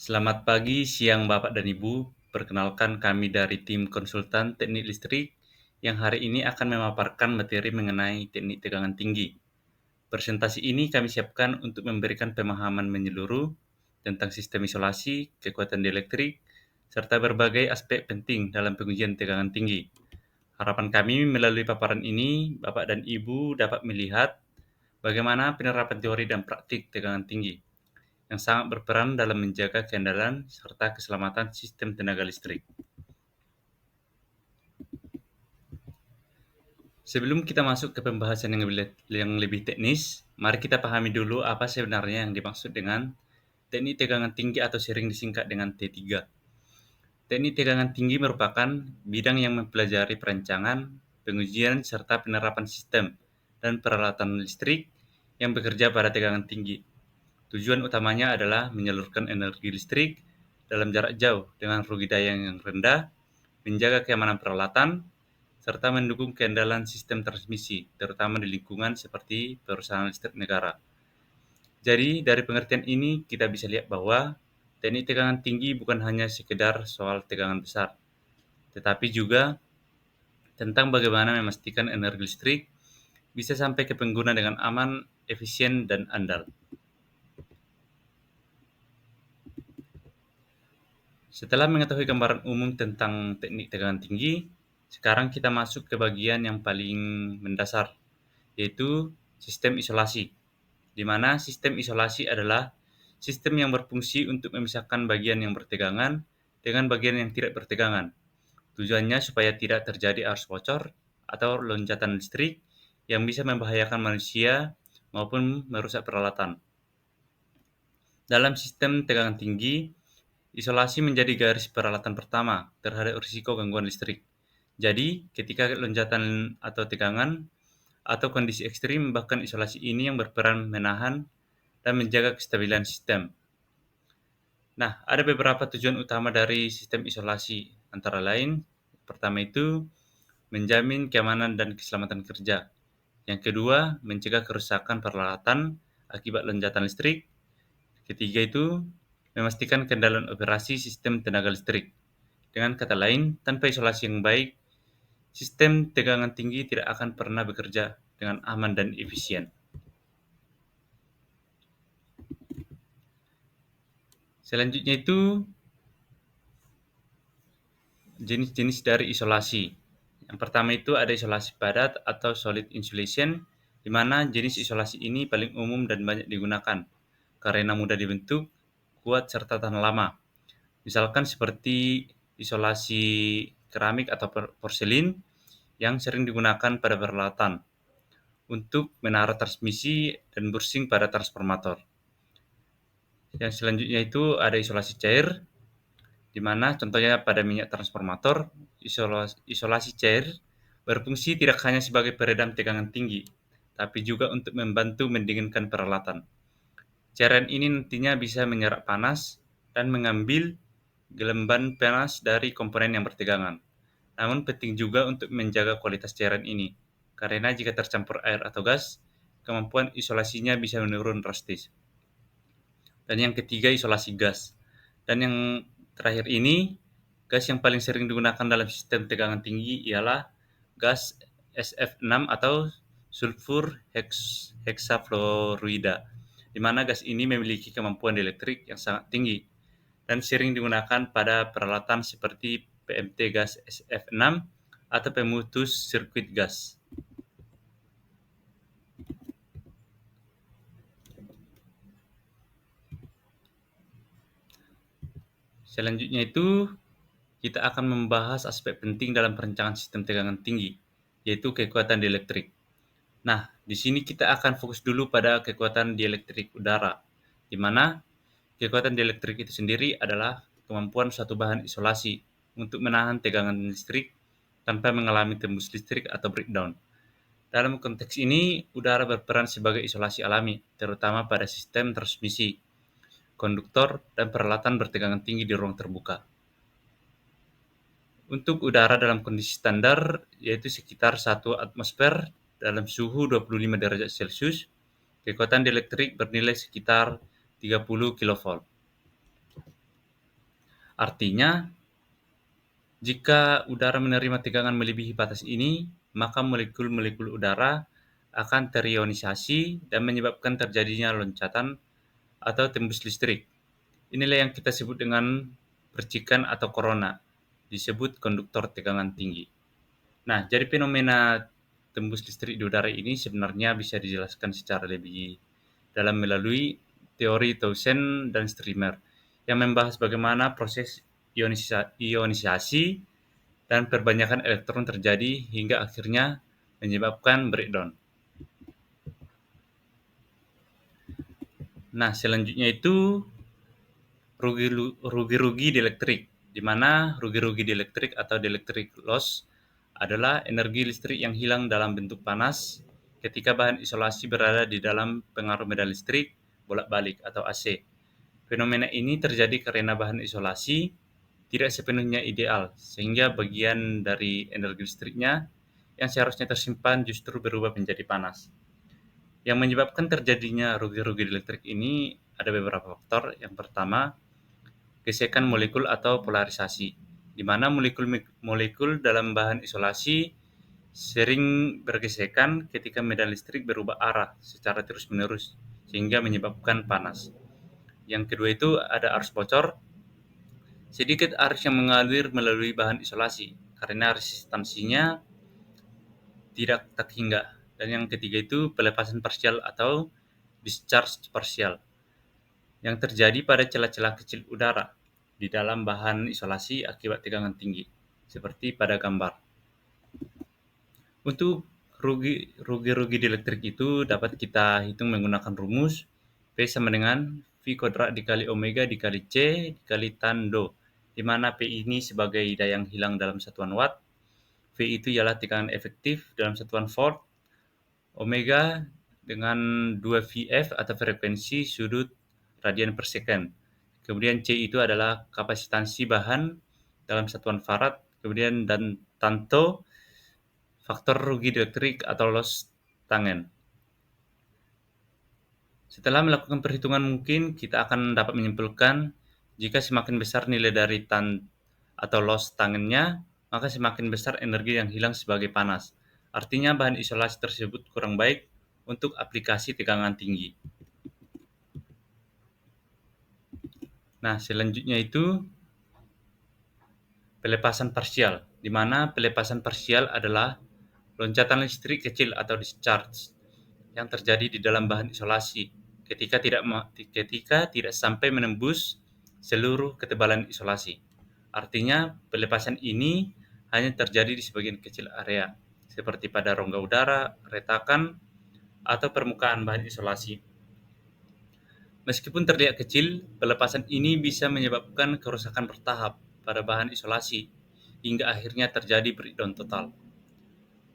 Selamat pagi, siang Bapak dan Ibu. Perkenalkan kami dari tim konsultan teknik listrik yang hari ini akan memaparkan materi mengenai teknik tegangan tinggi. Presentasi ini kami siapkan untuk memberikan pemahaman menyeluruh tentang sistem isolasi, kekuatan dieelektrik, serta berbagai aspek penting dalam pengujian tegangan tinggi. Harapan kami melalui paparan ini, Bapak dan Ibu dapat melihat bagaimana penerapan teori dan praktik tegangan tinggi yang sangat berperan dalam menjaga keandalan serta keselamatan sistem tenaga listrik. Sebelum kita masuk ke pembahasan yang lebih teknis, mari kita pahami dulu apa sebenarnya yang dimaksud dengan teknik tegangan tinggi atau sering disingkat dengan T3. Teknik tegangan tinggi merupakan bidang yang mempelajari perancangan, pengujian, serta penerapan sistem dan peralatan listrik yang bekerja pada tegangan tinggi. Tujuan utamanya adalah menyalurkan energi listrik dalam jarak jauh dengan rugi daya yang rendah, menjaga keamanan peralatan, serta mendukung keandalan sistem transmisi, terutama di lingkungan seperti perusahaan listrik negara. Jadi, dari pengertian ini kita bisa lihat bahwa teknik tegangan tinggi bukan hanya sekedar soal tegangan besar, tetapi juga tentang bagaimana memastikan energi listrik bisa sampai ke pengguna dengan aman, efisien, dan andal. Setelah mengetahui gambaran umum tentang teknik tegangan tinggi, sekarang kita masuk ke bagian yang paling mendasar, yaitu sistem isolasi, di mana sistem isolasi adalah sistem yang berfungsi untuk memisahkan bagian yang bertegangan dengan bagian yang tidak bertegangan. Tujuannya supaya tidak terjadi arus bocor atau loncatan listrik yang bisa membahayakan manusia maupun merusak peralatan. Dalam sistem tegangan tinggi, isolasi menjadi garis peralatan pertama terhadap risiko gangguan listrik. Jadi, ketika loncatan atau tegangan atau kondisi ekstrim, bahkan isolasi ini yang berperan menahan dan menjaga kestabilan sistem. Nah, ada beberapa tujuan utama dari sistem isolasi, antara lain, pertama itu menjamin keamanan dan keselamatan kerja. Yang kedua, mencegah kerusakan peralatan akibat loncatan listrik. Ketiga itu, memastikan kendalian operasi sistem tenaga listrik. Dengan kata lain, tanpa isolasi yang baik, sistem tegangan tinggi tidak akan pernah bekerja dengan aman dan efisien. Selanjutnya itu jenis-jenis dari isolasi. Yang pertama itu ada isolasi padat atau solid insulation, di mana jenis isolasi ini paling umum dan banyak digunakan karena mudah dibentuk, kuat, serta tahan lama. Misalkan seperti isolasi keramik atau porselin yang sering digunakan pada peralatan untuk menara transmisi dan bushing pada transformator. Yang selanjutnya itu ada isolasi cair, di mana contohnya pada minyak transformator, isolasi cair berfungsi tidak hanya sebagai peredam tegangan tinggi, tapi juga untuk membantu mendinginkan peralatan. Cairan ini nantinya bisa menyerap panas dan mengambil gelemban panas dari komponen yang bertegangan. Namun penting juga untuk menjaga kualitas cairan ini, karena jika tercampur air atau gas, kemampuan isolasinya bisa menurun drastis. Dan yang ketiga, isolasi gas. Dan yang terakhir ini, gas yang paling sering digunakan dalam sistem tegangan tinggi ialah gas SF6 atau sulfur heksafluorida, di mana gas ini memiliki kemampuan elektrik yang sangat tinggi dan sering digunakan pada peralatan seperti PMT gas SF6 atau pemutus sirkuit gas. Selanjutnya itu kita akan membahas aspek penting dalam perencanaan sistem tegangan tinggi, yaitu kekuatan dieelektrik. Nah, di sini kita akan fokus dulu pada kekuatan dieelektrik udara, di mana kekuatan dieelektrik itu sendiri adalah kemampuan suatu bahan isolasi untuk menahan tegangan listrik tanpa mengalami tembus listrik atau breakdown. Dalam konteks ini, udara berperan sebagai isolasi alami, terutama pada sistem transmisi, konduktor, dan peralatan bertegangan tinggi di ruang terbuka. Untuk udara dalam kondisi standar, yaitu sekitar 1 atmosfer dalam suhu 25 derajat Celcius, kekuatan dieelektrik bernilai sekitar 30 kV. Artinya, jika udara menerima tegangan melebihi batas ini, maka molekul-molekul udara akan terionisasi dan menyebabkan terjadinya loncatan atau tembus listrik. Inilah yang kita sebut dengan percikan atau corona, disebut konduktor tegangan tinggi. Nah, jadi fenomena tembus listrik di udara ini sebenarnya bisa dijelaskan secara lebih dalam melalui teori Thomson dan Streamer yang membahas bagaimana proses ionisasi dan perbanyakan elektron terjadi hingga akhirnya menyebabkan breakdown. Nah, selanjutnya itu rugi-rugi dielektrik, di mana rugi-rugi dielektrik atau dielectric loss adalah energi listrik yang hilang dalam bentuk panas ketika bahan isolasi berada di dalam pengaruh medan listrik bolak-balik atau AC. Fenomena ini terjadi karena bahan isolasi tidak sepenuhnya ideal, sehingga bagian dari energi listriknya yang seharusnya tersimpan justru berubah menjadi panas. Yang menyebabkan terjadinya rugi-rugi elektrik ini ada beberapa faktor. Yang pertama, gesekan molekul atau polarisasi, di mana molekul dalam bahan isolasi sering bergesekan ketika medan listrik berubah arah secara terus-menerus, sehingga menyebabkan panas. Yang kedua itu ada arus bocor, sedikit arus yang mengalir melalui bahan isolasi karena resistansinya tidak tak hingga. Dan yang ketiga itu pelepasan parsial atau discharge parsial yang terjadi pada celah-celah kecil udara di dalam bahan isolasi akibat tegangan tinggi, seperti pada gambar. Untuk rugi-rugi dielektrik itu dapat kita hitung menggunakan rumus P sama dengan V kuadrat dikali omega dikali C dikali tan do, di mana P ini sebagai daya yang hilang dalam satuan watt, V itu ialah tekanan efektif dalam satuan volt, omega dengan 2Vf atau frekuensi sudut radian per second. Kemudian C itu adalah kapasitansi bahan dalam satuan farad, kemudian dan tanto faktor rugi dielektrik atau loss tangen. Setelah melakukan perhitungan mungkin kita akan dapat menyimpulkan jika semakin besar nilai dari tan atau loss tangennya, maka semakin besar energi yang hilang sebagai panas. Artinya bahan isolasi tersebut kurang baik untuk aplikasi tegangan tinggi. Nah, selanjutnya itu pelepasan parsial, di mana pelepasan parsial adalah loncatan listrik kecil atau discharge yang terjadi di dalam bahan isolasi ketika tidak sampai menembus seluruh ketebalan isolasi. Artinya, pelepasan ini hanya terjadi di sebagian kecil area, seperti pada rongga udara, retakan, atau permukaan bahan isolasi. Meskipun terlihat kecil, pelepasan ini bisa menyebabkan kerusakan bertahap pada bahan isolasi hingga akhirnya terjadi breakdown total.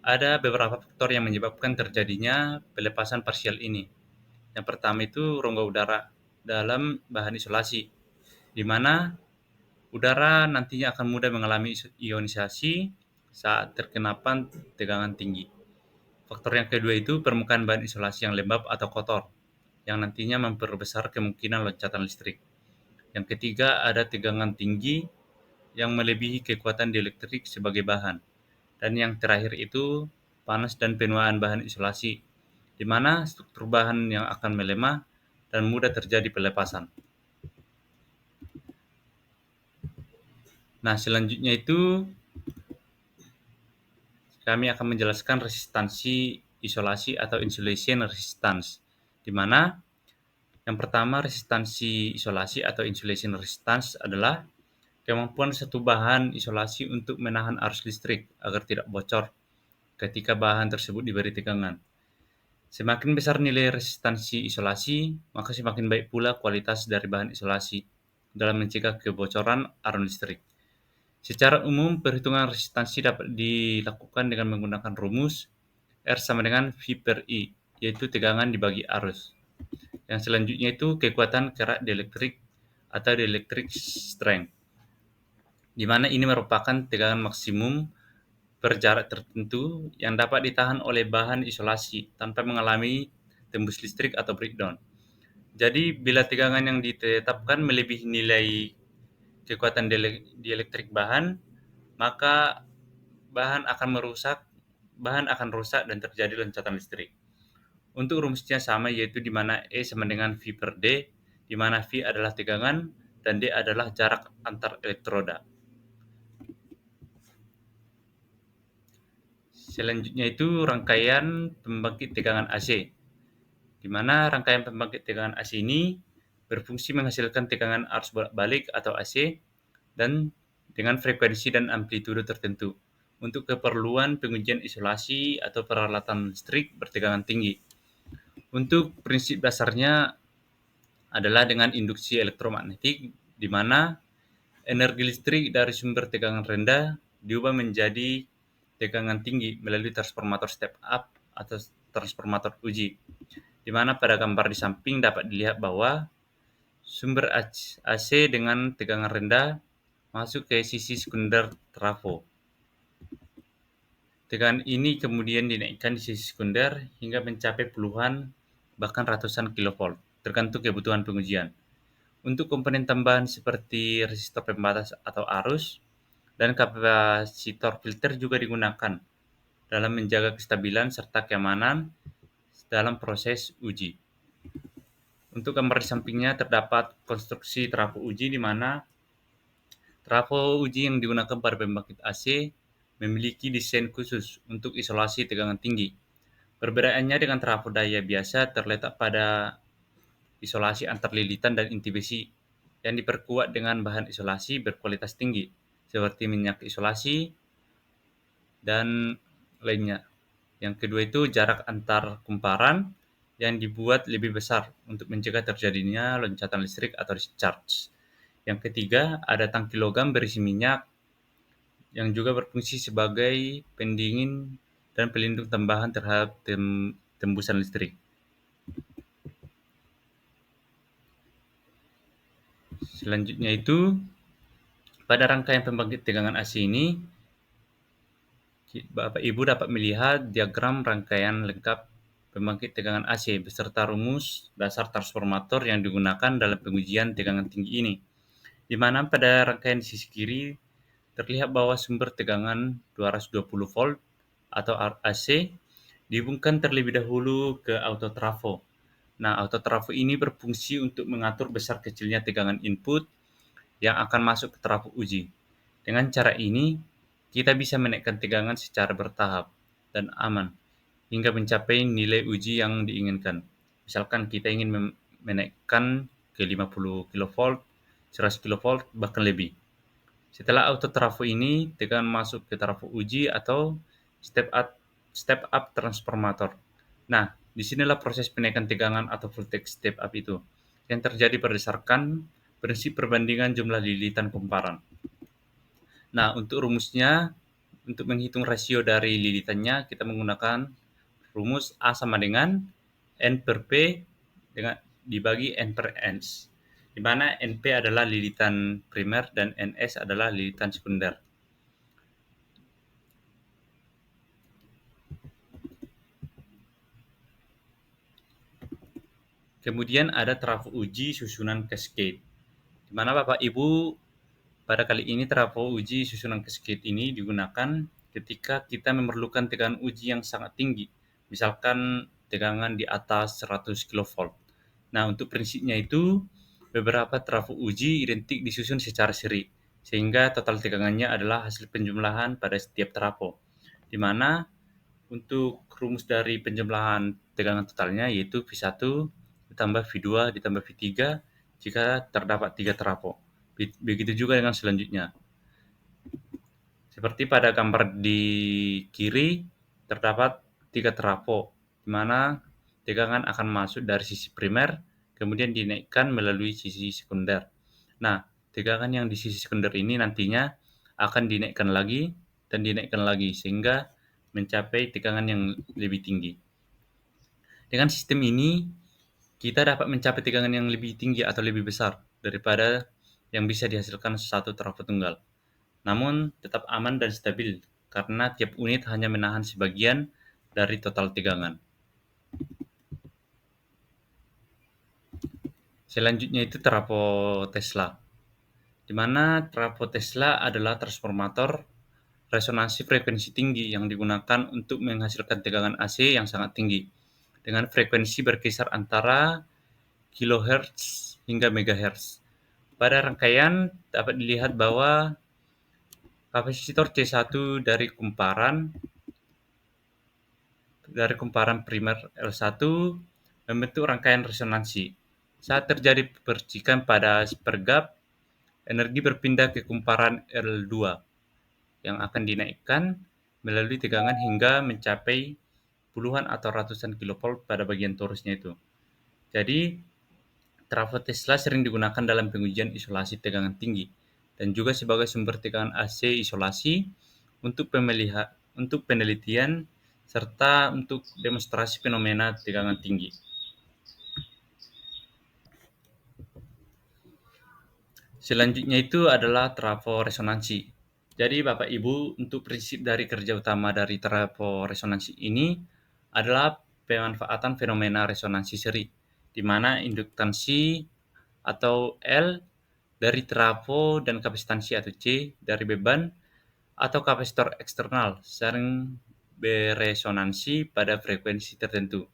Ada beberapa faktor yang menyebabkan terjadinya pelepasan parsial ini. Yang pertama itu rongga udara dalam bahan isolasi, di mana udara nantinya akan mudah mengalami ionisasi saat terkena tegangan tinggi. Faktor yang kedua itu permukaan bahan isolasi yang lembab atau kotor, yang nantinya memperbesar kemungkinan loncatan listrik. Yang ketiga ada tegangan tinggi yang melebihi kekuatan dielektrik sebagai bahan. Dan yang terakhir itu panas dan penuaan bahan isolasi, di mana struktur bahan yang akan melemah dan mudah terjadi pelepasan. Nah, selanjutnya itu kami akan menjelaskan resistansi isolasi atau insulation resistance, di mana yang pertama resistansi isolasi atau insulation resistance adalah kemampuan satu bahan isolasi untuk menahan arus listrik agar tidak bocor ketika bahan tersebut diberi tegangan. Semakin besar nilai resistansi isolasi, maka semakin baik pula kualitas dari bahan isolasi dalam mencegah kebocoran arus listrik. Secara umum, perhitungan resistansi dapat dilakukan dengan menggunakan rumus R sama dengan V per I, yaitu tegangan dibagi arus. Yang selanjutnya itu kekuatan kerak dielektrik atau dielectric strength, di mana ini merupakan tegangan maksimum per jarak tertentu yang dapat ditahan oleh bahan isolasi tanpa mengalami tembus listrik atau breakdown. Jadi, bila tegangan yang ditetapkan melebihi nilai kekuatan dielektrik bahan, maka bahan akan rusak dan terjadi loncatan listrik. Untuk rumusnya sama, yaitu di mana E sama dengan V per D, di mana V adalah tegangan dan D adalah jarak antar elektroda. Selanjutnya itu rangkaian pembangkit tegangan AC, di mana rangkaian pembangkit tegangan AC ini berfungsi menghasilkan tegangan arus bolak-balik atau AC dan dengan frekuensi dan amplitudo tertentu untuk keperluan pengujian isolasi atau peralatan listrik bertegangan tinggi. Untuk prinsip dasarnya adalah dengan induksi elektromagnetik, di mana energi listrik dari sumber tegangan rendah diubah menjadi tegangan tinggi melalui transformator step up atau transformator uji, di mana pada gambar di samping dapat dilihat bahwa sumber AC dengan tegangan rendah masuk ke sisi sekunder trafo. Tegangan ini kemudian dinaikkan di sisi sekunder hingga mencapai puluhan bahkan ratusan kilovolt, tergantung kebutuhan pengujian. Untuk komponen tambahan seperti resistor pembatas atau arus dan kapasitor filter juga digunakan dalam menjaga kestabilan serta keamanan dalam proses uji. Untuk gambar di sampingnya terdapat konstruksi trafo uji, di mana trafo uji yang digunakan pada pembangkit AC memiliki desain khusus untuk isolasi tegangan tinggi. Perbedaannya dengan trafo daya biasa terletak pada isolasi antar lilitan dan inti besi yang diperkuat dengan bahan isolasi berkualitas tinggi seperti minyak isolasi dan lainnya. Yang kedua itu jarak antar kumparan yang dibuat lebih besar untuk mencegah terjadinya loncatan listrik atau discharge. Yang ketiga, ada tangki logam berisi minyak yang juga berfungsi sebagai pendingin dan pelindung tambahan terhadap tembusan listrik. Selanjutnya itu, pada rangkaian pembangkit tegangan AC ini, Bapak Ibu dapat melihat diagram rangkaian lengkap pembangkit tegangan AC beserta rumus dasar transformator yang digunakan dalam pengujian tegangan tinggi ini, di mana pada rangkaian di sisi kiri terlihat bahwa sumber tegangan 220 volt atau AC dihubungkan terlebih dahulu ke autotrafo. Nah, autotrafo ini berfungsi untuk mengatur besar kecilnya tegangan input yang akan masuk ke trafo uji. Dengan cara ini, kita bisa menaikkan tegangan secara bertahap dan aman hingga mencapai nilai uji yang diinginkan. Misalkan kita ingin menaikkan ke 50 kV, 100 kV, bahkan lebih. Setelah autotrafo ini, tegangan masuk ke trafo uji atau step up transformator. Nah, disinilah proses penaikan tegangan atau voltage step up itu yang terjadi berdasarkan prinsip perbandingan jumlah lilitan kumparan. Nah, untuk rumusnya, untuk menghitung rasio dari lilitannya, kita menggunakan rumus A sama dengan N per P dengan dibagi N per Ns, di mana NP adalah lilitan primer dan Ns adalah lilitan sekunder. Kemudian ada trafo uji susunan cascade, di mana Bapak Ibu pada kali ini trafo uji susunan cascade ini digunakan ketika kita memerlukan tegangan uji yang sangat tinggi, misalkan tegangan di atas 100 kV. Nah, untuk prinsipnya itu, beberapa trafo uji identik disusun secara seri, sehingga total tegangannya adalah hasil penjumlahan pada setiap trafo, di mana untuk rumus dari penjumlahan tegangan totalnya yaitu V1 ditambah V2 ditambah V3 jika terdapat 3 trafo. Begitu juga dengan selanjutnya. Seperti pada gambar di kiri, terdapat 3 trafo, di mana tegangan akan masuk dari sisi primer, kemudian dinaikkan melalui sisi sekunder. Nah, tegangan yang di sisi sekunder ini nantinya akan dinaikkan lagi dan dinaikkan lagi, sehingga mencapai tegangan yang lebih tinggi. Dengan sistem ini, kita dapat mencapai tegangan yang lebih tinggi atau lebih besar daripada yang bisa dihasilkan satu trafo tunggal. Namun tetap aman dan stabil karena tiap unit hanya menahan sebagian dari total tegangan. Selanjutnya itu trafo Tesla, di mana trafo Tesla adalah transformator resonansi frekuensi tinggi yang digunakan untuk menghasilkan tegangan AC yang sangat tinggi, dengan frekuensi berkisar antara kilohertz hingga megahertz. Pada rangkaian dapat dilihat bahwa kapasitor C1 dari kumparan primer L1 membentuk rangkaian resonansi. Saat terjadi percikan pada sepergab, energi berpindah ke kumparan L2 yang akan dinaikkan melalui tegangan hingga mencapai puluhan atau ratusan kilovolt pada bagian torusnya itu. Jadi, trafo Tesla sering digunakan dalam pengujian isolasi tegangan tinggi dan juga sebagai sumber tegangan AC isolasi untuk penelitian serta untuk demonstrasi fenomena tegangan tinggi. Selanjutnya itu adalah trafo resonansi. Jadi Bapak Ibu, untuk prinsip dari kerja utama dari trafo resonansi ini adalah pemanfaatan fenomena resonansi seri, di mana induktansi atau L dari trafo dan kapasitansi atau C dari beban atau kapasitor eksternal sering beresonansi pada frekuensi tertentu.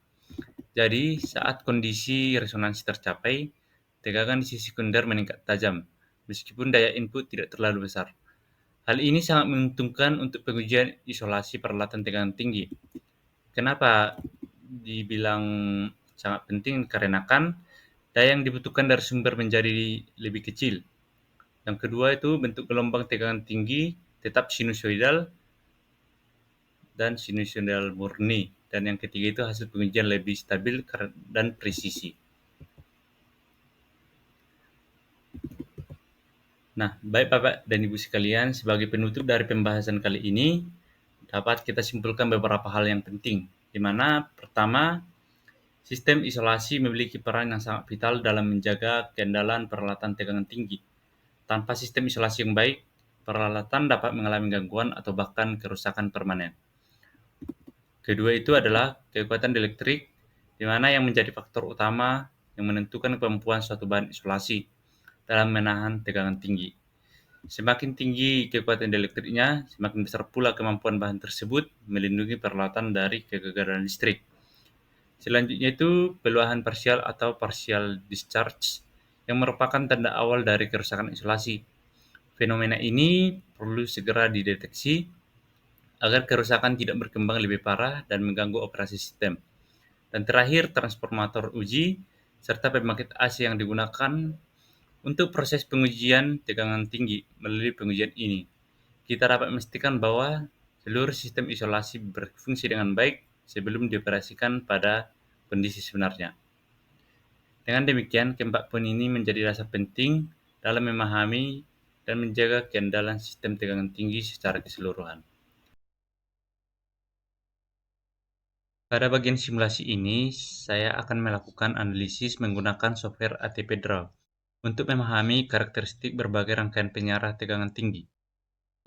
Jadi, saat kondisi resonansi tercapai, tegangan di sisi sekunder meningkat tajam, meskipun daya input tidak terlalu besar. Hal ini sangat menguntungkan untuk pengujian isolasi peralatan tegangan tinggi. Kenapa dibilang sangat penting? Karena kan daya yang dibutuhkan dari sumber menjadi lebih kecil. Yang kedua itu bentuk gelombang tegangan tinggi tetap sinusoidal dan sinusoidal murni. Dan yang ketiga itu hasil pengujian lebih stabil dan presisi. Nah, baik Bapak dan Ibu sekalian, sebagai penutup dari pembahasan kali ini, dapat kita simpulkan beberapa hal yang penting, di mana pertama, sistem isolasi memiliki peran yang sangat vital dalam menjaga keandalan peralatan tegangan tinggi. Tanpa sistem isolasi yang baik, peralatan dapat mengalami gangguan atau bahkan kerusakan permanen. Kedua itu adalah kekuatan elektrik, di mana yang menjadi faktor utama yang menentukan kemampuan suatu bahan isolasi dalam menahan tegangan tinggi. Semakin tinggi kekuatan elektriknya, semakin besar pula kemampuan bahan tersebut melindungi peralatan dari kegagalan listrik. Selanjutnya itu peluahan parsial atau partial discharge yang merupakan tanda awal dari kerusakan isolasi. Fenomena ini perlu segera dideteksi agar kerusakan tidak berkembang lebih parah dan mengganggu operasi sistem. Dan terakhir, transformator uji serta pembangkit AC yang digunakan untuk proses pengujian tegangan tinggi. Melalui pengujian ini, kita dapat memastikan bahwa seluruh sistem isolasi berfungsi dengan baik sebelum dioperasikan pada kondisi sebenarnya. Dengan demikian, keempat poin ini menjadi dasar penting dalam memahami dan menjaga keandalan sistem tegangan tinggi secara keseluruhan. Pada bagian simulasi ini, saya akan melakukan analisis menggunakan software ATP Draw untuk memahami karakteristik berbagai rangkaian penyarah tegangan tinggi.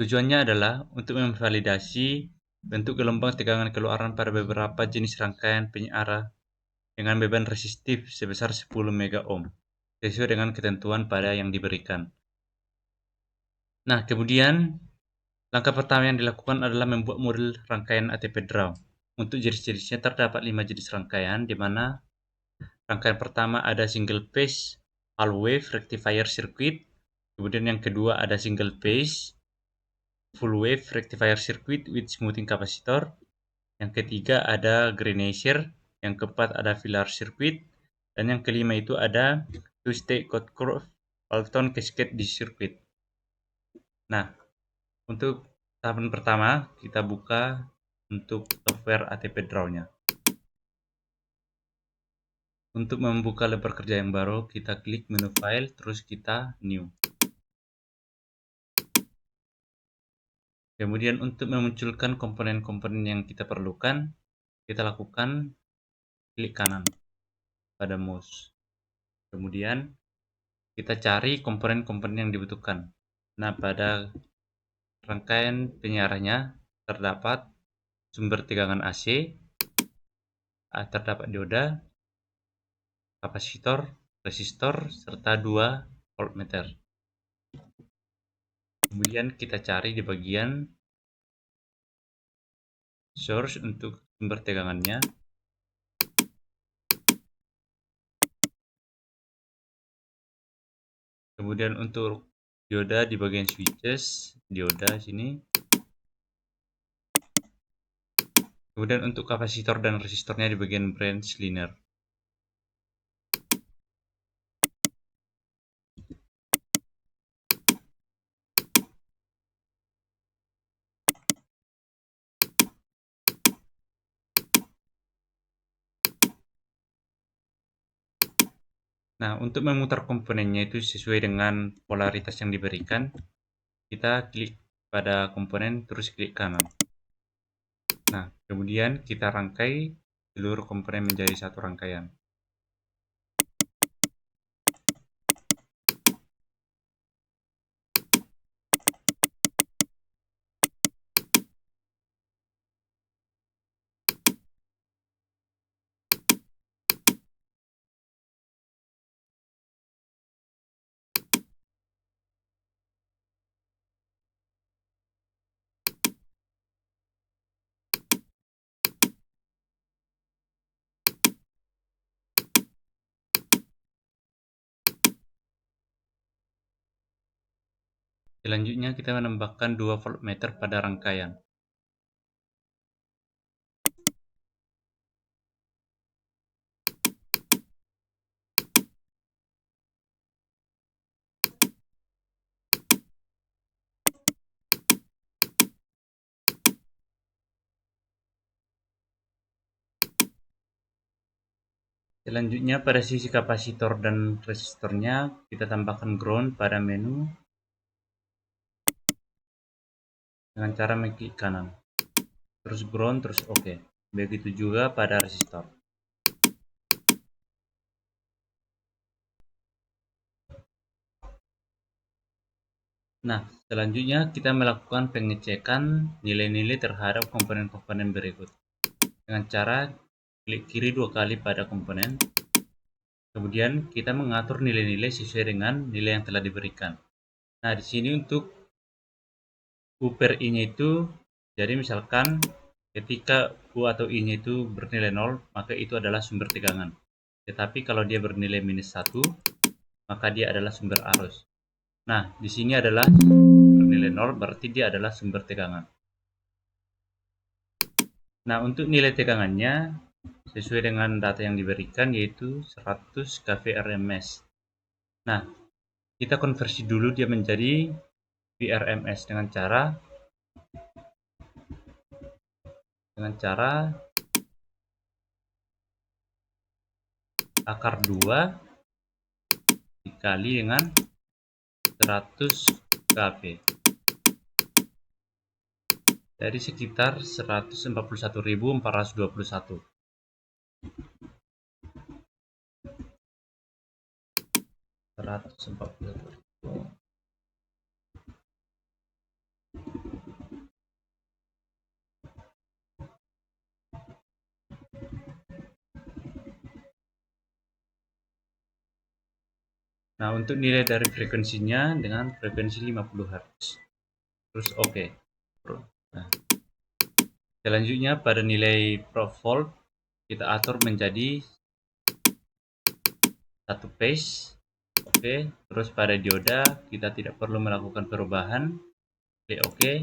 Tujuannya adalah untuk memvalidasi bentuk gelombang tegangan keluaran pada beberapa jenis rangkaian penyarah dengan beban resistif sebesar 10 megaohm, sesuai dengan ketentuan pada yang diberikan. Nah, kemudian langkah pertama yang dilakukan adalah membuat model rangkaian ATP Draw. Untuk jenis-jenisnya terdapat 5 jenis rangkaian, di mana rangkaian pertama ada single phase half wave rectifier circuit, kemudian yang kedua ada single phase full wave rectifier circuit with smoothing capacitor, yang ketiga ada Grenacher, yang keempat ada Villar circuit, dan yang kelima itu ada two-stage Cockcroft Walton cascade DC circuit. Nah, untuk tahapan pertama kita buka untuk software ATP Draw-nya. Untuk membuka lembar kerja yang baru, kita klik menu file, terus kita new. Kemudian untuk memunculkan komponen-komponen yang kita perlukan, kita lakukan klik kanan pada mouse. Kemudian kita cari komponen-komponen yang dibutuhkan. Nah, pada rangkaian penyarahnya terdapat sumber tegangan AC, terdapat dioda, kapasitor, resistor, serta 2 voltmeter. Kemudian kita cari di bagian source untuk sumber tegangannya. Kemudian untuk dioda di bagian switches, dioda sini. Kemudian untuk kapasitor dan resistornya di bagian branch linear. Nah, untuk memutar komponennya itu sesuai dengan polaritas yang diberikan, kita klik pada komponen terus klik kanan. Nah, kemudian kita rangkai seluruh komponen menjadi satu rangkaian. Selanjutnya kita menambahkan 2 voltmeter pada rangkaian. Selanjutnya pada sisi kapasitor dan resistornya kita tambahkan ground pada menu dengan cara mengklik kanan. Terus ground terus OK. Begitu juga pada resistor. Nah, selanjutnya kita melakukan pengecekan nilai-nilai terhadap komponen-komponen berikut dengan cara klik kiri 2 kali pada komponen. Kemudian kita mengatur nilai-nilai sesuai dengan nilai yang telah diberikan. Nah, di sini untuk U per I-nya itu, jadi misalkan ketika U atau I-nya itu bernilai 0, maka itu adalah sumber tegangan. Tetapi kalau dia bernilai minus 1, maka dia adalah sumber arus. Nah, di sini adalah bernilai 0, berarti dia adalah sumber tegangan. Nah, untuk nilai tegangannya, sesuai dengan data yang diberikan, yaitu 100 kVRMS. Nah, kita konversi dulu dia menjadi VRMS dengan cara akar 2 dikali dengan 100 kV. Jadi sekitar 141.421. Nah, untuk nilai dari frekuensinya dengan frekuensi 50 Hz. Terus OK. Nah, selanjutnya pada nilai probe volt kita atur menjadi 1 phase. Oke, terus pada dioda kita tidak perlu melakukan perubahan. Klik OK.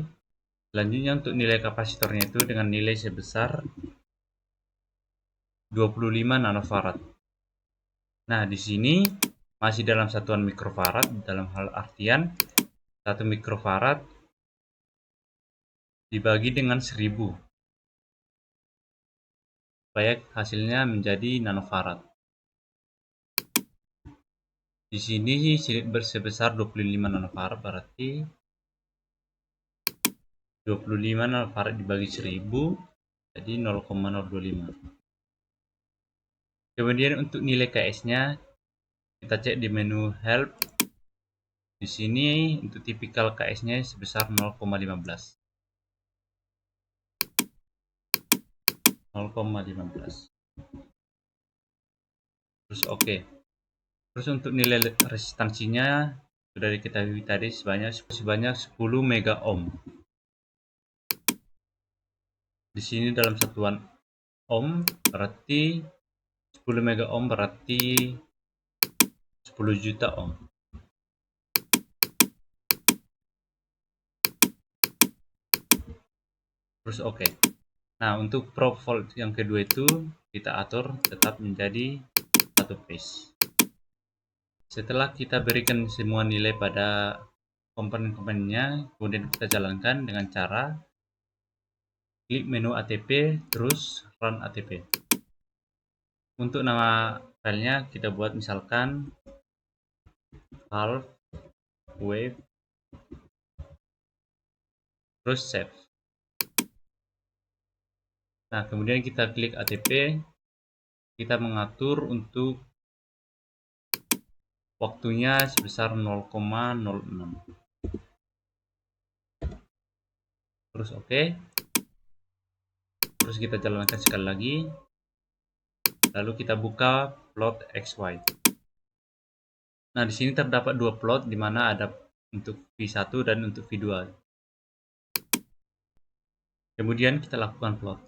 Selanjutnya untuk nilai kapasitornya itu dengan nilai sebesar 25 nanofarad. Nah, di sini masih dalam satuan mikrofarad, dalam hal artian 1 mikrofarad dibagi dengan 1000 supaya hasilnya menjadi nanofarad. Di sini sebesar 25 nanofarad, berarti 25 nanofarad dibagi 1000 jadi 0,025. Kemudian untuk nilai KS-nya kita cek di menu help. Di sini untuk tipikal KS-nya sebesar 0,15. 0,15. Terus OK. Terus untuk nilai resistansinya sudah diketahui tadi sebanyak 10 mega ohm. Di sini dalam satuan ohm berarti 10 mega ohm berarti 10 juta ohm. Terus oke. Nah, untuk probe volt yang kedua itu kita atur tetap menjadi 1 phase. Setelah kita berikan semua nilai pada komponen-komponennya, kemudian kita jalankan dengan cara klik menu ATP, terus run ATP. Untuk nama filenya kita buat misalkan half wave, terus save. Nah, kemudian kita klik ATP, kita mengatur untuk waktunya sebesar 0,06. Terus oke. Terus kita jalankan sekali lagi. Lalu kita buka plot XY. Nah, di sini terdapat dua plot di mana ada untuk V1 dan untuk V2. Kemudian kita lakukan plot.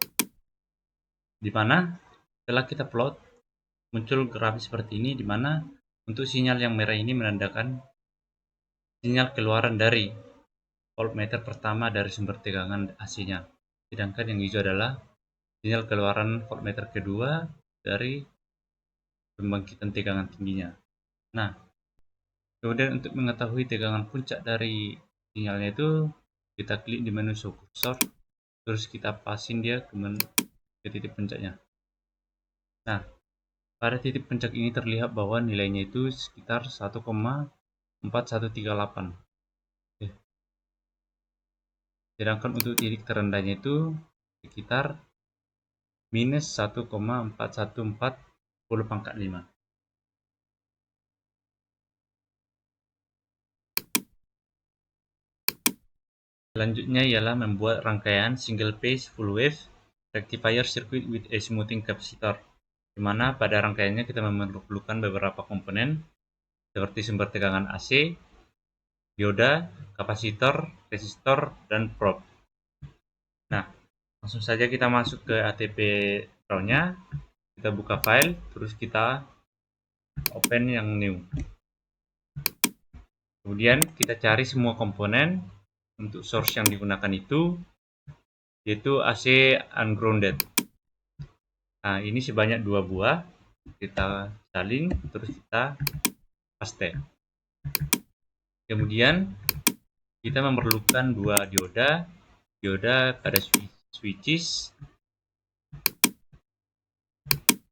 Di mana setelah kita plot muncul grafis seperti ini di mana untuk sinyal yang merah ini menandakan sinyal keluaran dari voltmeter pertama dari sumber tegangan AC-nya. Sedangkan yang hijau adalah sinyal keluaran voltmeter kedua dari pembangkitan tegangan tingginya. Nah, kemudian untuk mengetahui tegangan puncak dari sinyalnya itu kita klik di menu show cursor, terus kita pasin dia ke titik puncaknya. Nah, pada titik puncak ini terlihat bahwa nilainya itu sekitar 1,4138. Sedangkan untuk titik terendahnya itu sekitar minus 1,4140 × 5. Selanjutnya ialah membuat rangkaian single phase full wave rectifier circuit with a smoothing capacitor, di mana pada rangkaiannya kita memerlukan beberapa komponen seperti sumber tegangan AC, dioda, kapasitor, resistor, dan probe. Nah, langsung saja kita masuk ke ATP RAW-nya, kita buka file, terus kita open yang new. Kemudian kita cari semua komponen untuk source yang digunakan itu, yaitu AC ungrounded. Nah, ini sebanyak 2 buah, kita salin, terus kita paste. Kemudian kita memerlukan 2 dioda pada switches.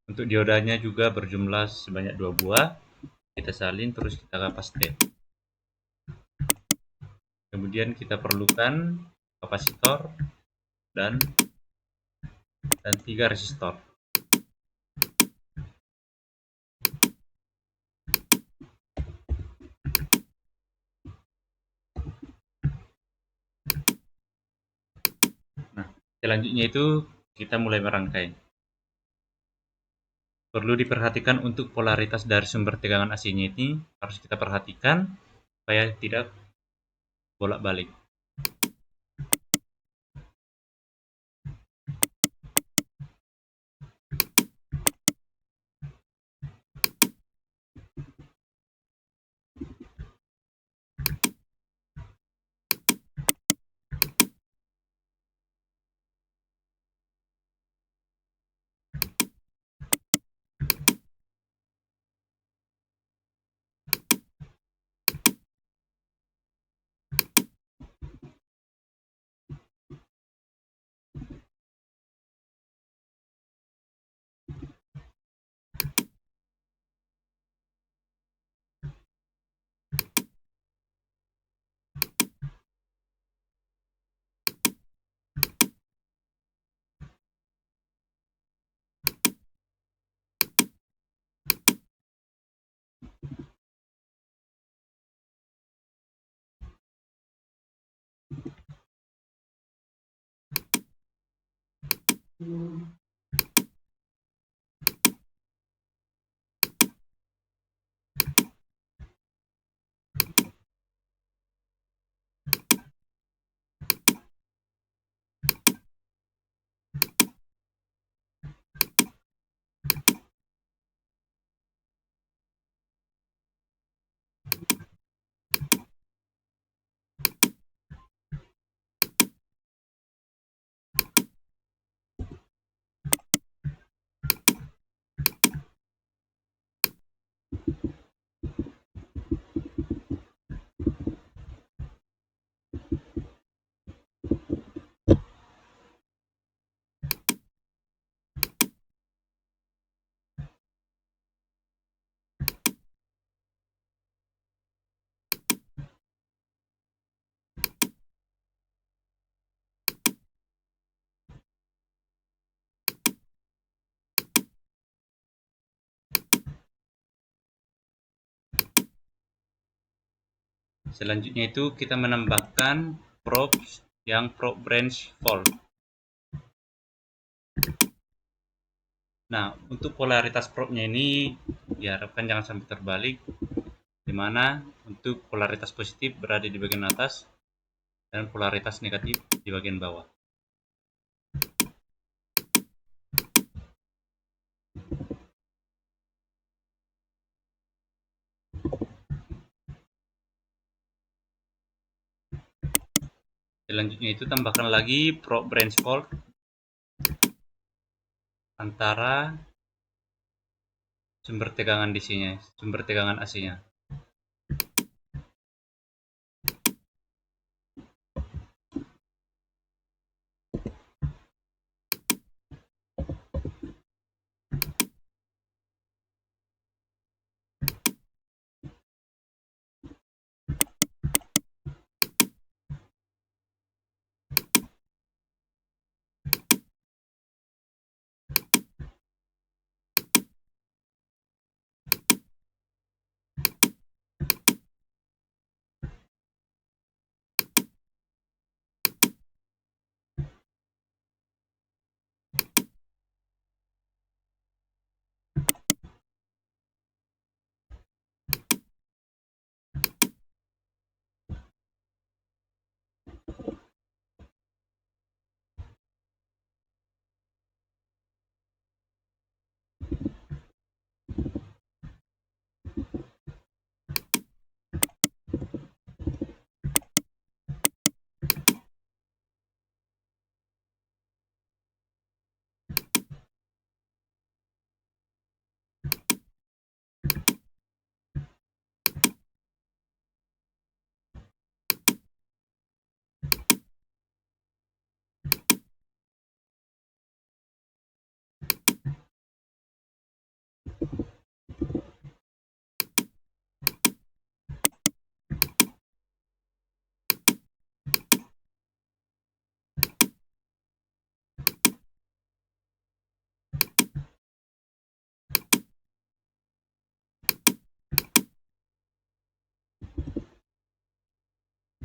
Untuk diodanya juga berjumlah sebanyak 2 buah, kita salin terus kita paste. Kemudian kita perlukan kapasitor dan 3 resistor. Nah, selanjutnya itu kita mulai merangkai. Perlu diperhatikan untuk polaritas dari sumber tegangan AC-nya ini harus kita perhatikan supaya tidak bolak-balik. Selanjutnya itu kita menambahkan probe yang probe branch fault. Nah, untuk polaritas probe-nya ini diharapkan jangan sampai terbalik, di mana untuk polaritas positif berada di bagian atas dan polaritas negatif di bagian bawah. Selanjutnya itu tambahkan lagi probe branch fault antara sumber tegangan DC-nya, sumber tegangan AC-nya.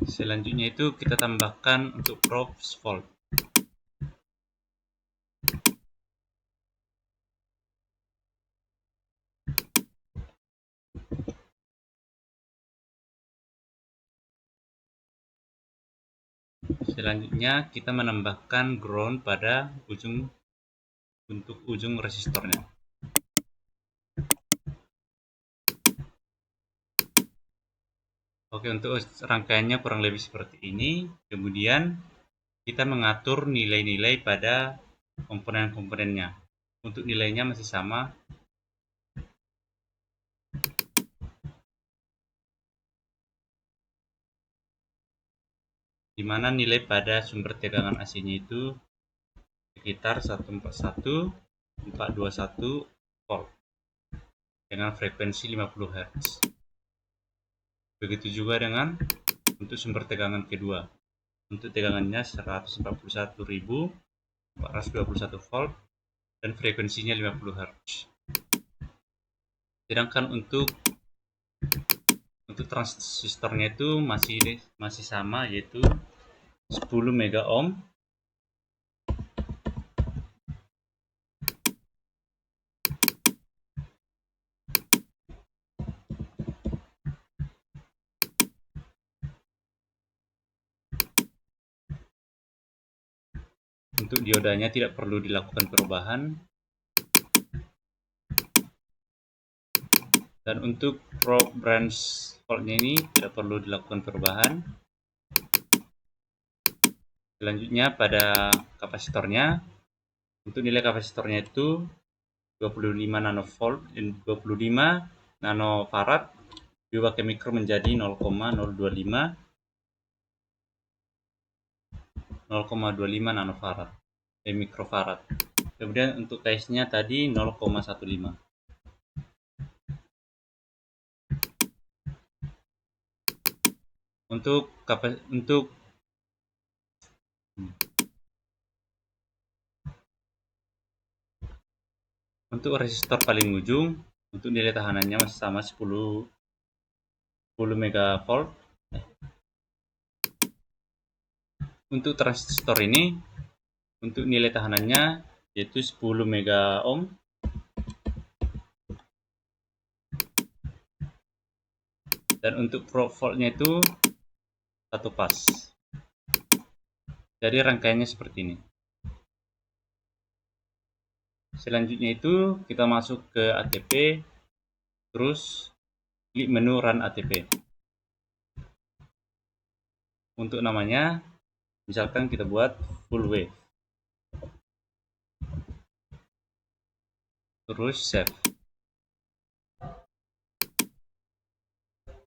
Selanjutnya itu kita tambahkan untuk probe fault. Selanjutnya kita menambahkan ground pada ujung resistornya. Oke, untuk rangkaiannya kurang lebih seperti ini. Kemudian kita mengatur nilai-nilai pada komponen-komponennya. Untuk nilainya masih sama, di mana nilai pada sumber tegangan AC-nya itu sekitar 141.421 volt dengan frekuensi 50 Hz. Begitu juga dengan untuk sumber tegangan kedua. Untuk tegangannya 141.421 volt dan frekuensinya 50 Hz. Sedangkan untuk transistornya itu masih sama, yaitu 10 mega ohm. Untuk diodanya tidak perlu dilakukan perubahan. Dan untuk probe branch fault-nya ini tidak perlu dilakukan perubahan. Selanjutnya pada kapasitornya, untuk nilai kapasitornya itu 25 nanovolt dan 25 nanofarad diubah ke mikro menjadi 0,025 nanofarad mikrofarad. Kemudian untuk testnya tadi 0,15. Untuk resistor paling ujung, untuk nilai tahanannya masih sama 10 megavolt Untuk transistor ini, untuk nilai tahanannya yaitu 10 mega ohm, dan untuk probe voltnya itu 1 pas. Jadi rangkaiannya seperti ini. Selanjutnya itu kita masuk ke ATP, terus klik menu Run ATP. Untuk namanya, misalkan kita buat full wave, terus save.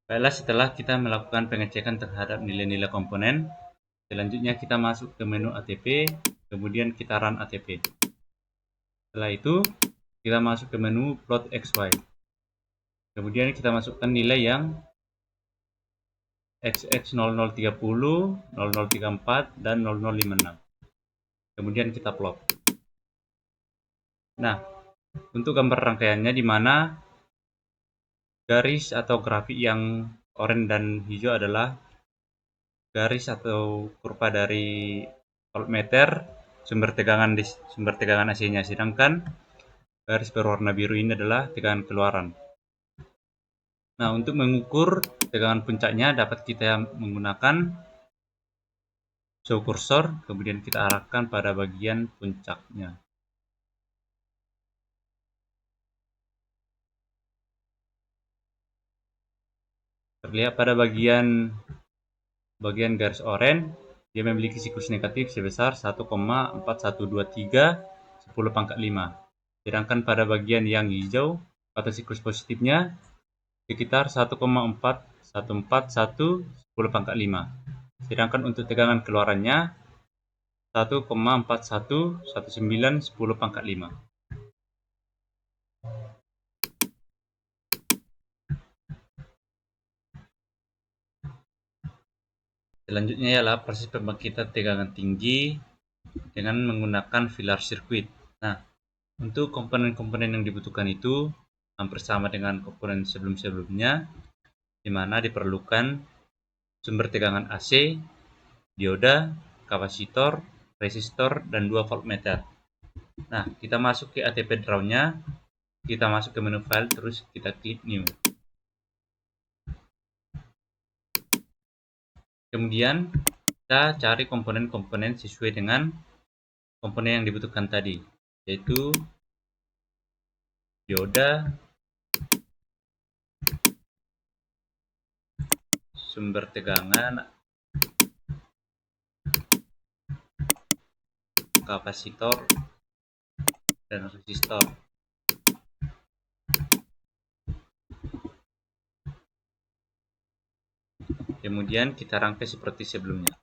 Baiklah, setelah kita melakukan pengecekan terhadap nilai-nilai komponen, selanjutnya kita masuk ke menu ATP, kemudian kita Run ATP. Setelah itu, kita masuk ke menu Plot XY. Kemudian kita masukkan nilai yang XX0030, 0034, dan 0056. Kemudian kita plot. Nah, untuk gambar rangkaiannya di mana garis atau grafik yang oranye dan hijau adalah garis atau kurva dari voltmeter sumber tegangan AC-nya, sedangkan garis berwarna biru ini adalah tegangan keluaran. Nah, untuk mengukur tegangan puncaknya dapat kita menggunakan show cursor, kemudian kita arahkan pada bagian puncaknya. Terlihat pada bagian garis oranye, dia memiliki siklus negatif sebesar 1,4123 10⁵. Sedangkan pada bagian yang hijau atau siklus positifnya sekitar 1,4141 10⁵. Sedangkan untuk tegangan keluarannya 1,4119 10⁵. Selanjutnya ialah proses pembangkitan tegangan tinggi dengan menggunakan filar sirkuit. Nah, untuk komponen-komponen yang dibutuhkan itu hampir sama dengan komponen sebelum-sebelumnya, di mana diperlukan sumber tegangan AC, dioda, kapasitor, resistor, dan 2 voltmeter. Nah, kita masuk ke ATP draw-nya, kita masuk ke menu file, terus kita klik new. Kemudian kita cari komponen-komponen sesuai dengan komponen yang dibutuhkan tadi, yaitu dioda, sumber tegangan, kapasitor, dan resistor. Kemudian kita rangkai seperti sebelumnya.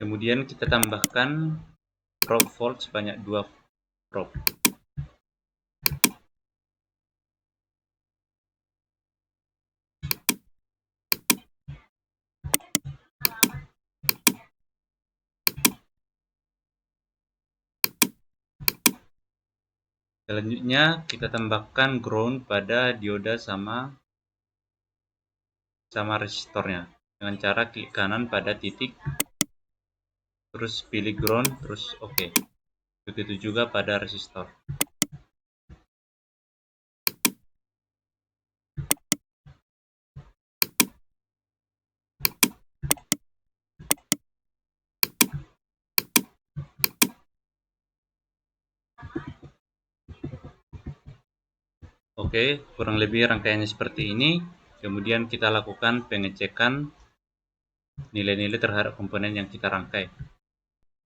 Kemudian kita tambahkan probe volt sebanyak 2 probe. Selanjutnya kita tambahkan ground pada dioda sama resistornya dengan cara klik kanan pada titik, terus pilih ground, terus oke. Begitu juga pada resistor. Oke, kurang lebih rangkaiannya seperti ini. Kemudian kita lakukan pengecekan nilai-nilai terhadap komponen yang kita rangkai,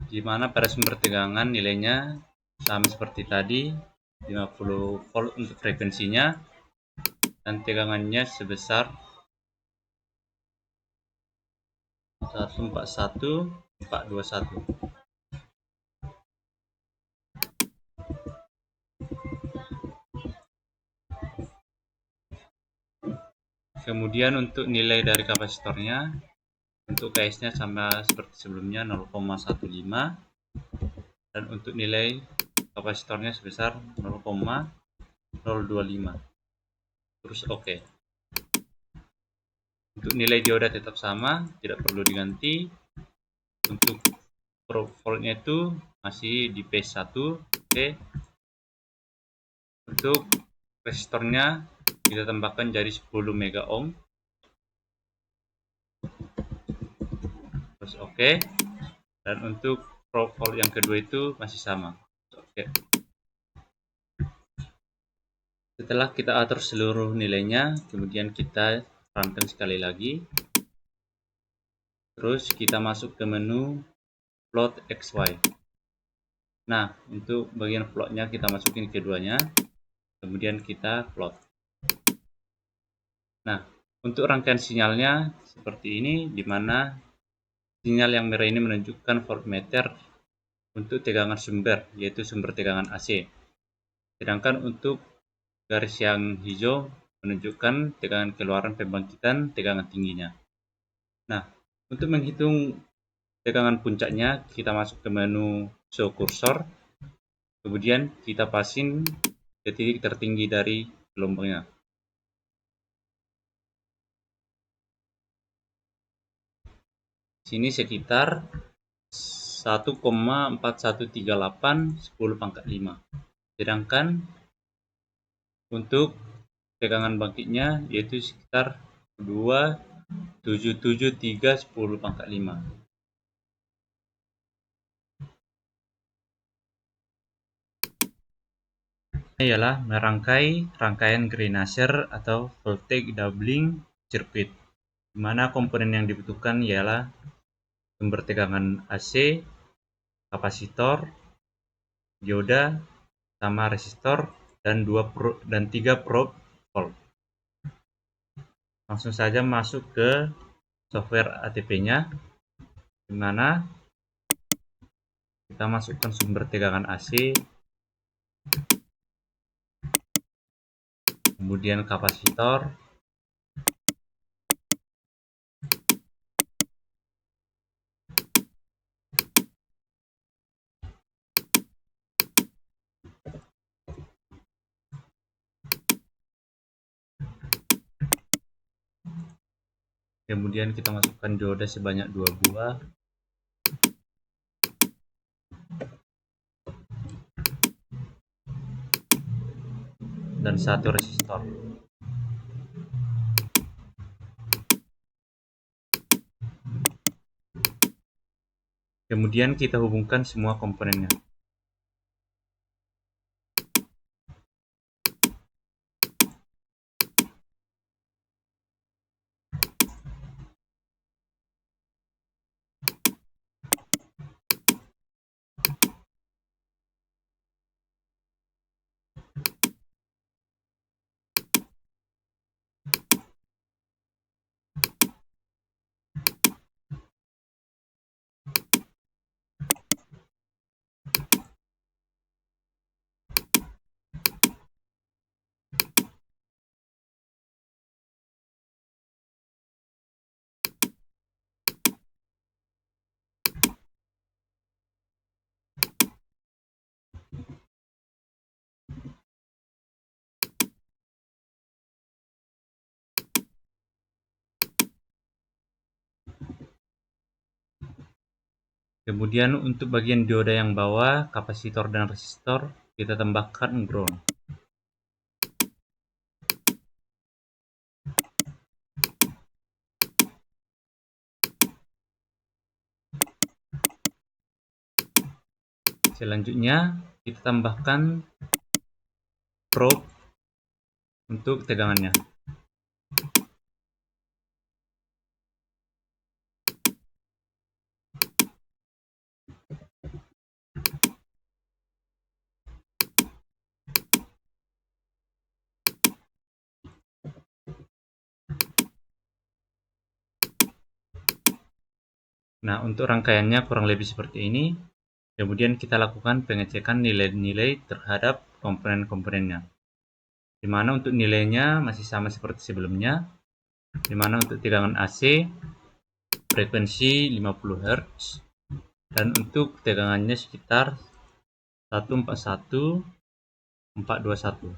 di mana pada sumber tegangan nilainya sama seperti tadi, 50 volt untuk frekuensinya, dan tegangannya sebesar 141.421. Kemudian untuk nilai dari kapasitornya, untuk KS-nya sama seperti sebelumnya 0,15, dan untuk nilai kapasitornya sebesar 0,025. Terus oke. Untuk nilai dioda tetap sama, tidak perlu diganti. Untuk probe voltnya itu masih di P1, oke. Untuk resistornya kita tambahkan jadi 10 mega ohm, terus oke. Dan untuk probe volt yang kedua itu masih sama, oke. Setelah kita atur seluruh nilainya, kemudian kita runkan sekali lagi. Terus kita masuk ke menu plot XY. Nah, untuk bagian plotnya kita masukin keduanya, kemudian kita plot. Nah, untuk rangkaian sinyalnya seperti ini, di mana sinyal yang merah ini menunjukkan voltmeter untuk tegangan sumber, yaitu sumber tegangan AC. Sedangkan untuk garis yang hijau menunjukkan tegangan keluaran pembangkitan tegangan tingginya. Nah, untuk menghitung tegangan puncaknya, kita masuk ke menu show cursor, kemudian kita pasin ke titik tertinggi dari gelombangnya. Sini sekitar 1,4138 10⁻⁵. Sedangkan untuk tegangan bangkitnya yaitu sekitar 2,773 10⁻⁵. Ini ialah merangkai rangkaian Greinacher atau voltage doubling circuit, di mana komponen yang dibutuhkan ialah sumber tegangan AC, kapasitor, dioda, sama resistor, dan 3 probe volt. Langsung saja masuk ke software ATP-nya, di mana kita masukkan sumber tegangan AC, kemudian kapasitor, kemudian kita masukkan dioda sebanyak 2 buah, dan 1 resistor. Kemudian kita hubungkan semua komponennya. Kemudian untuk bagian dioda yang bawah, kapasitor dan resistor, kita tambahkan ground. Selanjutnya kita tambahkan probe untuk tegangannya. Nah, untuk rangkaiannya kurang lebih seperti ini. Kemudian kita lakukan pengecekan nilai-nilai terhadap komponen-komponennya. Di mana untuk nilainya masih sama seperti sebelumnya. Di mana untuk tegangan AC frekuensi 50 Hz dan untuk tegangannya sekitar 141/421.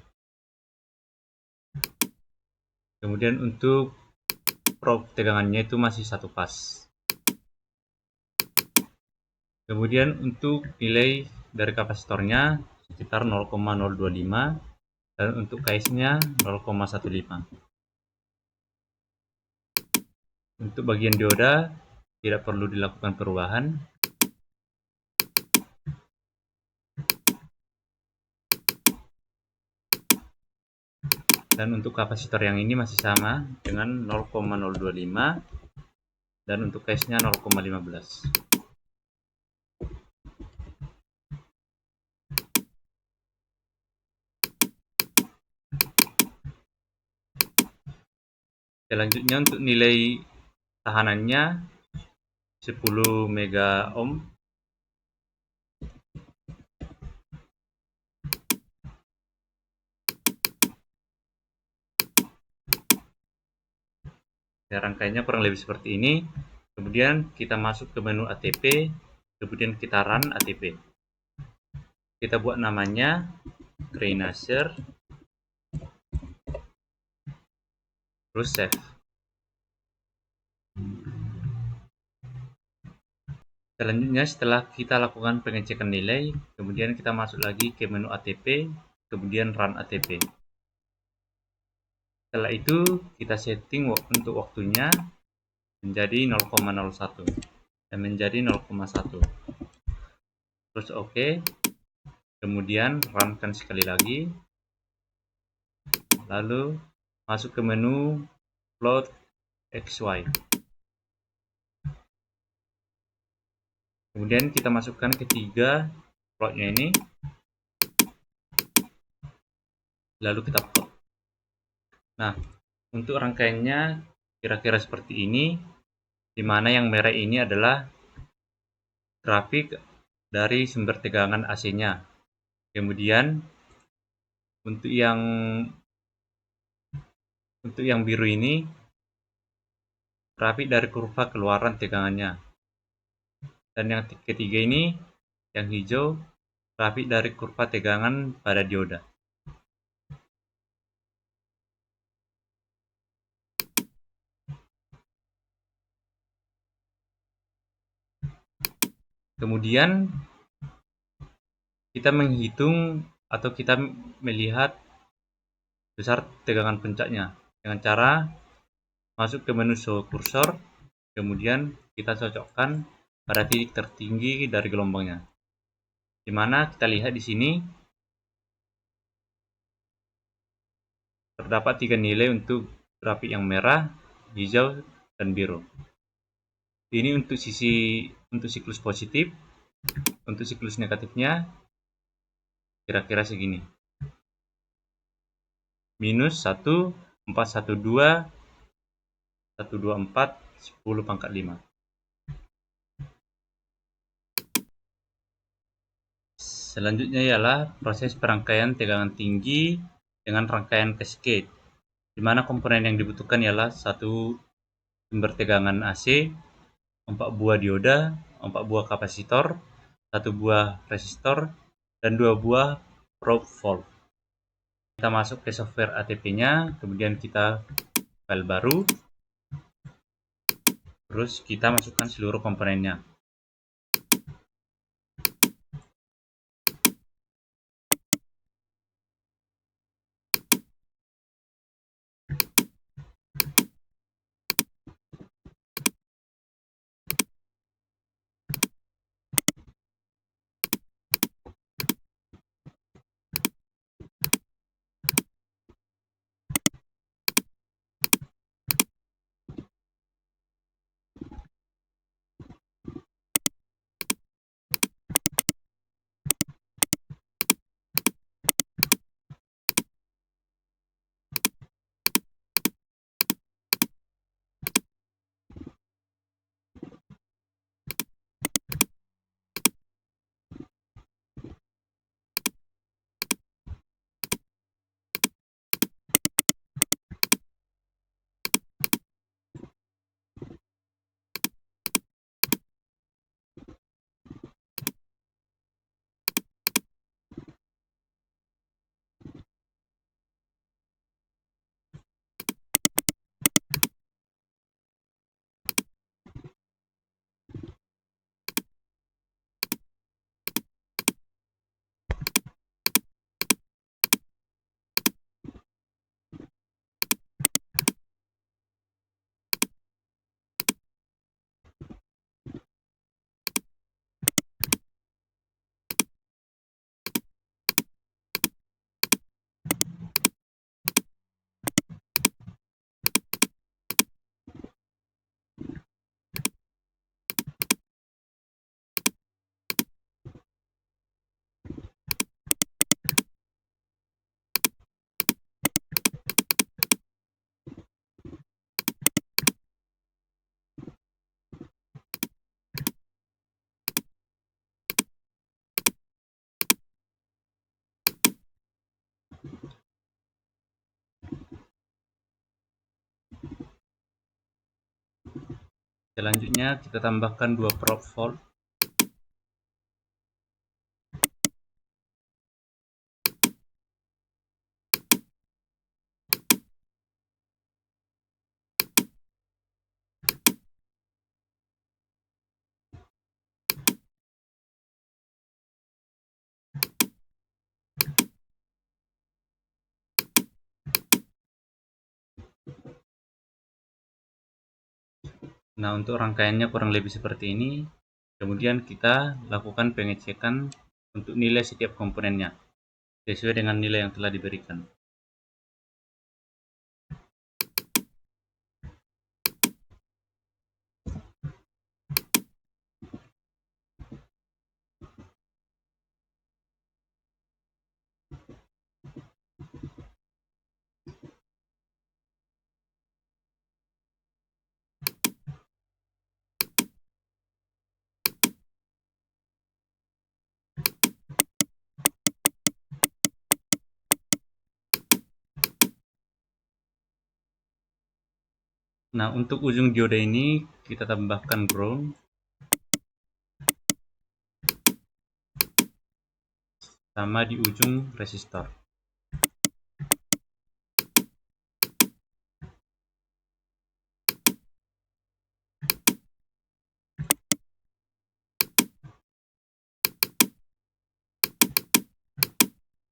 Kemudian untuk probe tegangannya itu masih 1 pas. Kemudian untuk nilai dari kapasitornya sekitar 0,025 dan untuk case-nya 0,15. Untuk bagian dioda tidak perlu dilakukan perubahan. Dan untuk kapasitor yang ini masih sama dengan 0,025 dan untuk case-nya 0,15. Selanjutnya untuk nilai tahanannya 10 mega ohm. Ya, rangkaiannya kurang lebih seperti ini. Kemudian kita masuk ke menu ATP, kemudian kita run ATP. Kita buat namanya Greinacher, terus save. Selanjutnya setelah kita lakukan pengecekan nilai, kemudian kita masuk lagi ke menu ATP, kemudian run ATP. Setelah itu kita setting untuk waktunya menjadi 0,01 dan menjadi 0,1. Terus oke. Kemudian runkan sekali lagi. Lalu masuk ke menu plot XY. Kemudian kita masukkan ketiga plotnya ini. Lalu kita plot. Nah, untuk rangkaiannya kira-kira seperti ini, di mana yang merah ini adalah grafik dari sumber tegangan AC-nya. Kemudian untuk yang biru ini grafik dari kurva keluaran tegangannya. Dan yang ketiga ini, yang hijau, grafik dari kurva tegangan pada dioda. Kemudian kita menghitung atau kita melihat besar tegangan puncaknya dengan cara masuk ke menu show cursor, kemudian kita cocokkan pada titik tertinggi dari gelombangnya. Di mana kita lihat di sini terdapat 3 nilai untuk grafik yang merah, hijau, dan biru. Ini untuk siklus positif. Untuk siklus negatifnya kira-kira segini. Minus 1, 412, 124, 10⁻5. Selanjutnya ialah proses perangkaian tegangan tinggi dengan rangkaian cascade, di mana komponen yang dibutuhkan ialah satu sumber tegangan AC, 4 buah dioda, 4 buah kapasitor, 1 buah resistor, dan 2 buah probe valve. Kita masuk ke software ATP-nya, kemudian kita file baru, terus kita masukkan seluruh komponennya. Selanjutnya kita tambahkan 2 probe volt. Nah, untuk rangkaiannya kurang lebih seperti ini. Kemudian kita lakukan pengecekan untuk nilai setiap komponennya sesuai dengan nilai yang telah diberikan. Nah, untuk ujung dioda ini kita tambahkan ground sama di ujung resistor.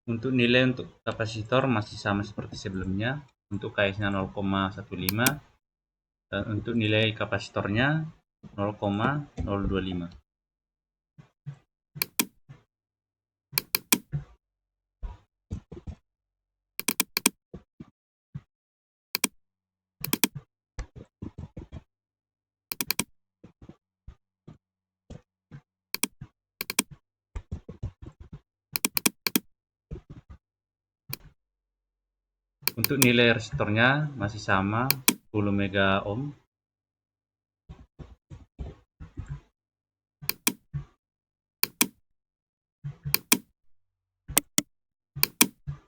Untuk nilai untuk kapasitor masih sama seperti sebelumnya. Untuk KS-nya 0,15 dan untuk nilai kapasitornya 0,025. Untuk nilai resistornya masih sama 10 mega ohm.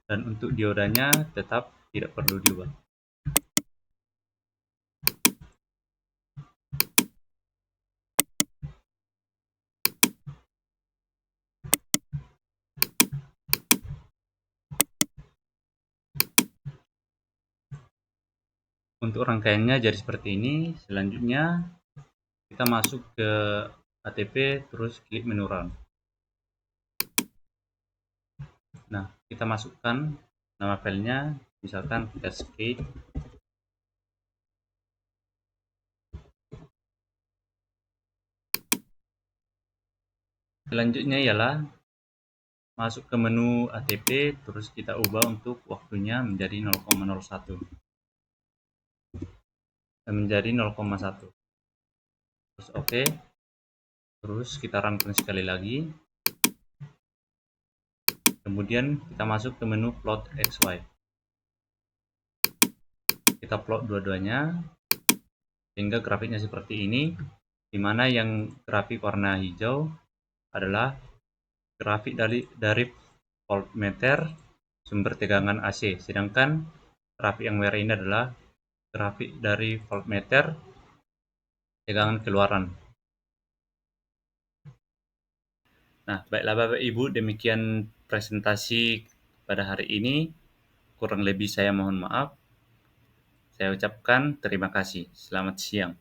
Dan untuk diodanya tetap tidak perlu diubah. Untuk rangkaiannya jadi seperti ini. Selanjutnya kita masuk ke ATP terus klik menu run. Nah, kita masukkan nama filenya, misalkan cascade. Selanjutnya ialah masuk ke menu ATP terus kita ubah untuk waktunya menjadi 0,01 dan menjadi 0,1. Terus oke. Terus kita runkan sekali lagi. Kemudian kita masuk ke menu plot XY. Kita plot dua-duanya sehingga grafiknya seperti ini, di mana yang grafik warna hijau adalah grafik dari voltmeter sumber tegangan AC, sedangkan grafik yang merah ini adalah grafik dari voltmeter tegangan keluaran. Nah, baiklah Bapak Ibu, demikian presentasi pada hari ini. Kurang lebih saya mohon maaf. Saya ucapkan terima kasih. Selamat siang.